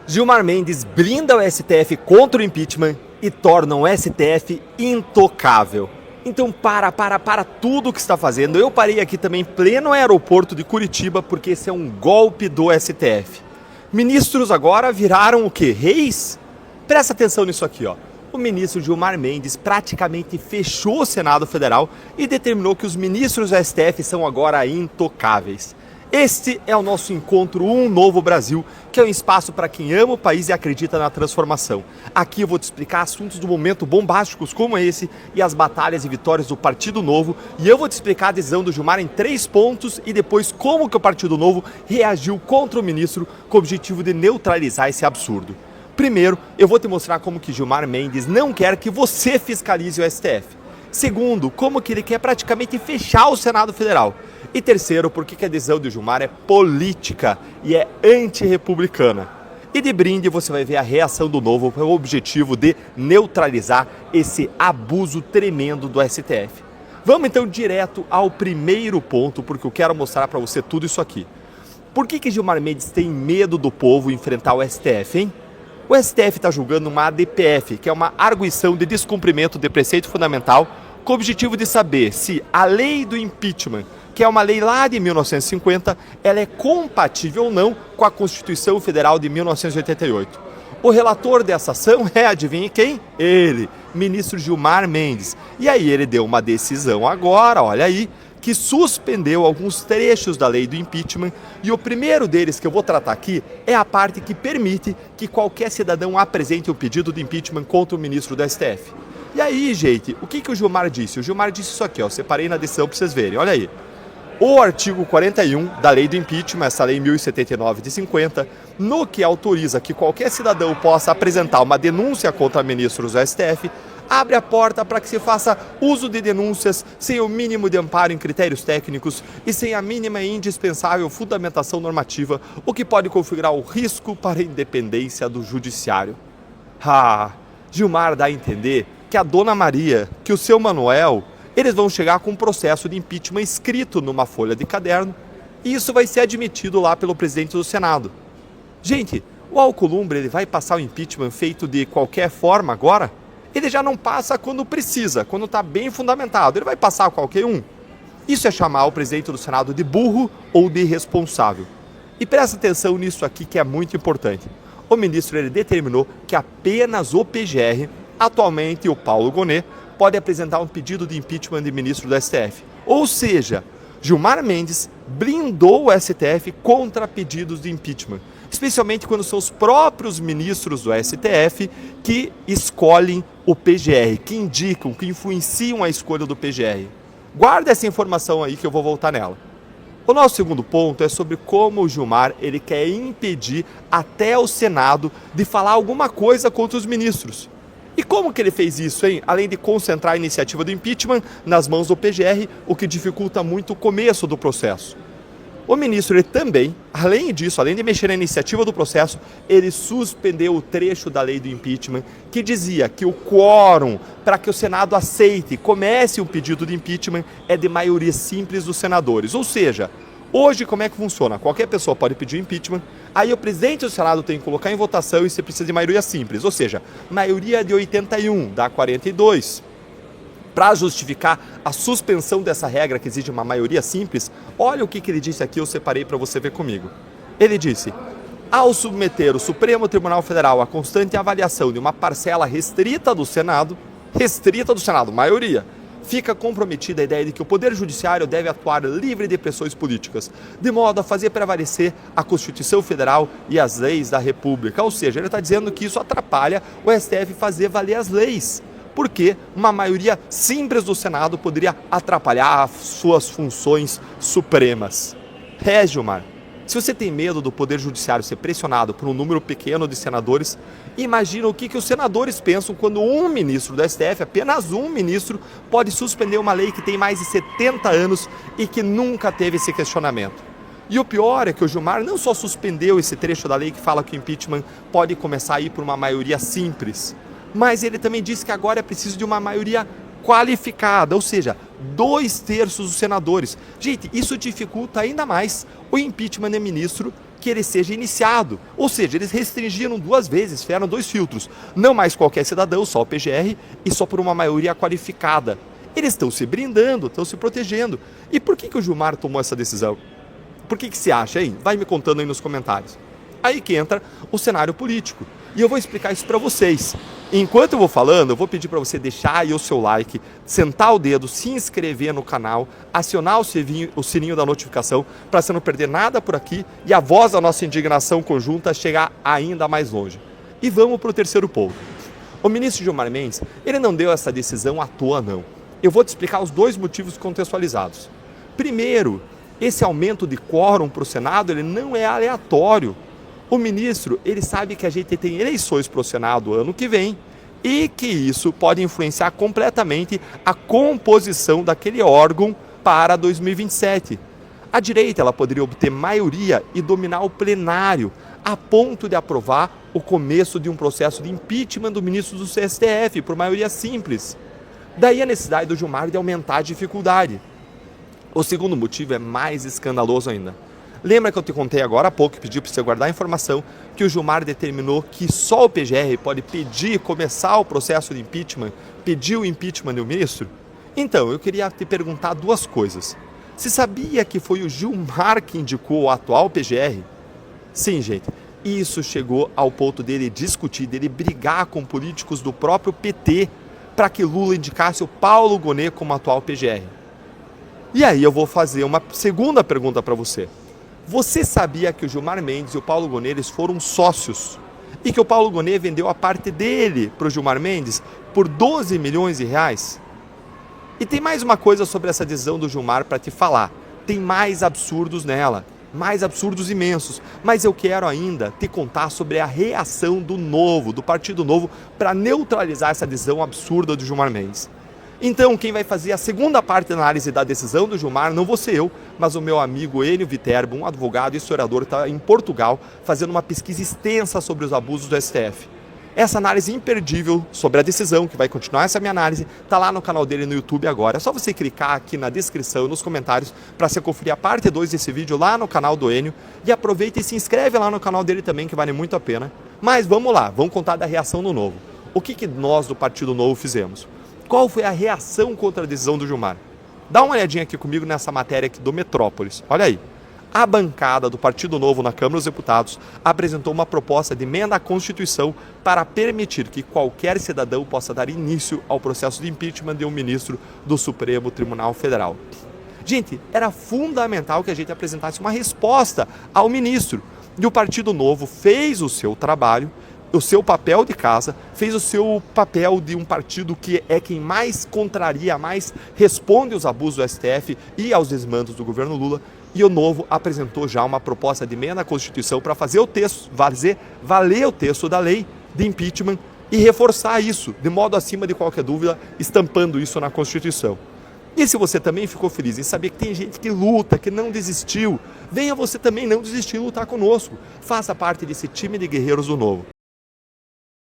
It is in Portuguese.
Gilmar Mendes blinda o STF contra o impeachment e torna o STF intocável. Então para tudo o que está fazendo. Eu parei aqui também em pleno aeroporto de Curitiba porque esse é um golpe do STF. Ministros agora viraram o quê? Reis? Presta atenção nisso aqui, ó. O ministro Gilmar Mendes praticamente fechou o Senado Federal e determinou que os ministros do STF são agora intocáveis. Este é o nosso encontro Um Novo Brasil, que é um espaço para quem ama o país e acredita na transformação. Aqui eu vou te explicar assuntos do momento bombásticos como esse e as batalhas e vitórias do Partido Novo, e eu vou te explicar a decisão do Gilmar em 3 pontos e depois como que o Partido Novo reagiu contra o ministro com o objetivo de neutralizar esse absurdo. Primeiro, eu vou te mostrar como que Gilmar Mendes não quer que você fiscalize o STF. Segundo, como que ele quer praticamente fechar o Senado Federal. E terceiro, por que a decisão do Gilmar é política e é antirrepublicana. E de brinde você vai ver a reação do Novo com o objetivo de neutralizar esse abuso tremendo do STF. Vamos então direto ao primeiro ponto, porque eu quero mostrar para você tudo isso aqui. Por que Gilmar Mendes tem medo do povo enfrentar o STF, hein? O STF está julgando uma ADPF, que é uma arguição de descumprimento de preceito fundamental, com o objetivo de saber se a lei do impeachment, que é uma lei lá de 1950, ela é compatível ou não com a Constituição Federal de 1988. O relator dessa ação é, adivinha quem? Ele, ministro Gilmar Mendes. E aí ele deu uma decisão agora, olha aí, que suspendeu alguns trechos da lei do impeachment, e o primeiro deles que eu vou tratar aqui é a parte que permite que qualquer cidadão apresente um pedido de impeachment contra o ministro do STF. E aí, gente, o que o Gilmar disse? O Gilmar disse isso aqui, ó, separei na decisão para vocês verem, olha aí. O artigo 41 da lei do impeachment, essa lei 1079 de 50, no que autoriza que qualquer cidadão possa apresentar uma denúncia contra ministros do STF, abre a porta para que se faça uso de denúncias sem o mínimo de amparo em critérios técnicos e sem a mínima e indispensável fundamentação normativa, o que pode configurar o risco para a independência do judiciário. Gilmar dá a entender que a Dona Maria, que o seu Manuel, eles vão chegar com um processo de impeachment escrito numa folha de caderno e isso vai ser admitido lá pelo presidente do Senado. Gente, o Alcolumbre ele vai passar o impeachment feito de qualquer forma agora? Ele já não passa quando precisa, quando está bem fundamentado. Ele vai passar qualquer um. Isso é chamar o presidente do Senado de burro ou de irresponsável. E presta atenção nisso aqui que é muito importante. O ministro ele determinou que apenas o PGR, atualmente o Paulo Gonet, pode apresentar um pedido de impeachment de ministro do STF. Ou seja, Gilmar Mendes blindou o STF contra pedidos de impeachment, especialmente quando são os próprios ministros do STF que escolhem o PGR, que indicam, que influenciam a escolha do PGR. Guarda essa informação aí que eu vou voltar nela. O nosso segundo ponto é sobre como o Gilmar ele quer impedir até o Senado de falar alguma coisa contra os ministros. E como que ele fez isso, hein? Além de concentrar a iniciativa do impeachment nas mãos do PGR, o que dificulta muito o começo do processo. O ministro ele também, além disso, além de mexer na iniciativa do processo, ele suspendeu o trecho da lei do impeachment que dizia que o quórum para que o Senado aceite e comece um pedido de impeachment é de maioria simples dos senadores. Ou seja, hoje como é que funciona? Qualquer pessoa pode pedir impeachment, aí o presidente do Senado tem que colocar em votação e você precisa de maioria simples, ou seja, maioria de 81 dá 42. Para justificar a suspensão dessa regra que exige uma maioria simples, olha o que ele disse aqui, eu separei para você ver comigo. Ele disse, ao submeter o Supremo Tribunal Federal à constante avaliação de uma parcela restrita do Senado, maioria, fica comprometida a ideia de que o Poder Judiciário deve atuar livre de pressões políticas, de modo a fazer prevalecer a Constituição Federal e as leis da República. Ou seja, ele está dizendo que isso atrapalha o STF fazer valer as leis, porque uma maioria simples do Senado poderia atrapalhar as suas funções supremas. Gilmar, se você tem medo do Poder Judiciário ser pressionado por um número pequeno de senadores, imagina o que os senadores pensam quando um ministro do STF, apenas um ministro, pode suspender uma lei que tem mais de 70 anos e que nunca teve esse questionamento. E o pior é que o Gilmar não só suspendeu esse trecho da lei que fala que o impeachment pode começar a ir por uma maioria simples, mas ele também disse que agora é preciso de uma maioria qualificada, ou seja, 2/3 dos senadores. Gente, isso dificulta ainda mais o impeachment de ministro que ele seja iniciado. Ou seja, eles restringiram 2 vezes, fizeram 2 filtros. Não mais qualquer cidadão, só o PGR e só por uma maioria qualificada. Eles estão se blindando, estão se protegendo. E por que o Gilmar tomou essa decisão? Por que se acha, hein? Vai me contando aí nos comentários. Aí que entra o cenário político. E eu vou explicar isso para vocês. Enquanto eu vou falando, eu vou pedir para você deixar aí o seu like, sentar o dedo, se inscrever no canal, acionar o sininho da notificação para você não perder nada por aqui e a voz da nossa indignação conjunta chegar ainda mais longe. E vamos para o terceiro ponto. O ministro Gilmar Mendes, ele não deu essa decisão à toa, não. Eu vou te explicar os 2 motivos contextualizados. Primeiro, esse aumento de quórum para o Senado, ele não é aleatório. O ministro, ele sabe que a gente tem eleições para o Senado ano que vem e que isso pode influenciar completamente a composição daquele órgão para 2027. A direita ela poderia obter maioria e dominar o plenário a ponto de aprovar o começo de um processo de impeachment do ministro do STF por maioria simples. Daí a necessidade do Gilmar de aumentar a dificuldade. O segundo motivo é mais escandaloso ainda. Lembra que eu te contei agora há pouco, que pedi para você guardar a informação, que o Gilmar determinou que só o PGR pode pedir, começar o processo de impeachment, pedir o impeachment do ministro? Então, eu queria te perguntar 2 coisas. Você sabia que foi o Gilmar que indicou o atual PGR? Sim, gente. Isso chegou ao ponto dele discutir, dele brigar com políticos do próprio PT para que Lula indicasse o Paulo Gonet como atual PGR. E aí eu vou fazer uma segunda pergunta para você. Você sabia que o Gilmar Mendes e o Paulo Gonet eles foram sócios e que o Paulo Gonet vendeu a parte dele para o Gilmar Mendes por 12 milhões de reais? E tem mais uma coisa sobre essa decisão do Gilmar para te falar. Tem mais absurdos nela, mais absurdos imensos, mas eu quero ainda te contar sobre a reação do Novo, do Partido Novo, para neutralizar essa decisão absurda do Gilmar Mendes. Então, quem vai fazer a segunda parte da análise da decisão do Gilmar não vou ser eu, mas o meu amigo Enio Viterbo, um advogado e historiador que está em Portugal, fazendo uma pesquisa extensa sobre os abusos do STF. Essa análise imperdível sobre a decisão, que vai continuar essa minha análise, está lá no canal dele no YouTube agora. É só você clicar aqui na descrição e nos comentários para você conferir a parte 2 desse vídeo lá no canal do Enio. E aproveita e se inscreve lá no canal dele também, que vale muito a pena. Mas vamos lá, vamos contar da reação do Novo. O que nós do Partido Novo fizemos? Qual foi a reação contra a decisão do Gilmar? Dá uma olhadinha aqui comigo nessa matéria aqui do Metrópolis. Olha aí. A bancada do Partido Novo na Câmara dos Deputados apresentou uma proposta de emenda à Constituição para permitir que qualquer cidadão possa dar início ao processo de impeachment de um ministro do Supremo Tribunal Federal. Gente, era fundamental que a gente apresentasse uma resposta ao ministro. E o Partido Novo fez o seu trabalho, o seu papel de casa, fez o seu papel de um partido que é quem mais contraria, mais responde aos abusos do STF e aos desmandos do governo Lula. E o Novo apresentou já uma proposta de emenda à Constituição para fazer o texto, valer o texto da lei de impeachment e reforçar isso, de modo acima de qualquer dúvida, estampando isso na Constituição. E se você também ficou feliz em saber que tem gente que luta, que não desistiu, venha você também não desistir e lutar conosco. Faça parte desse time de guerreiros do Novo.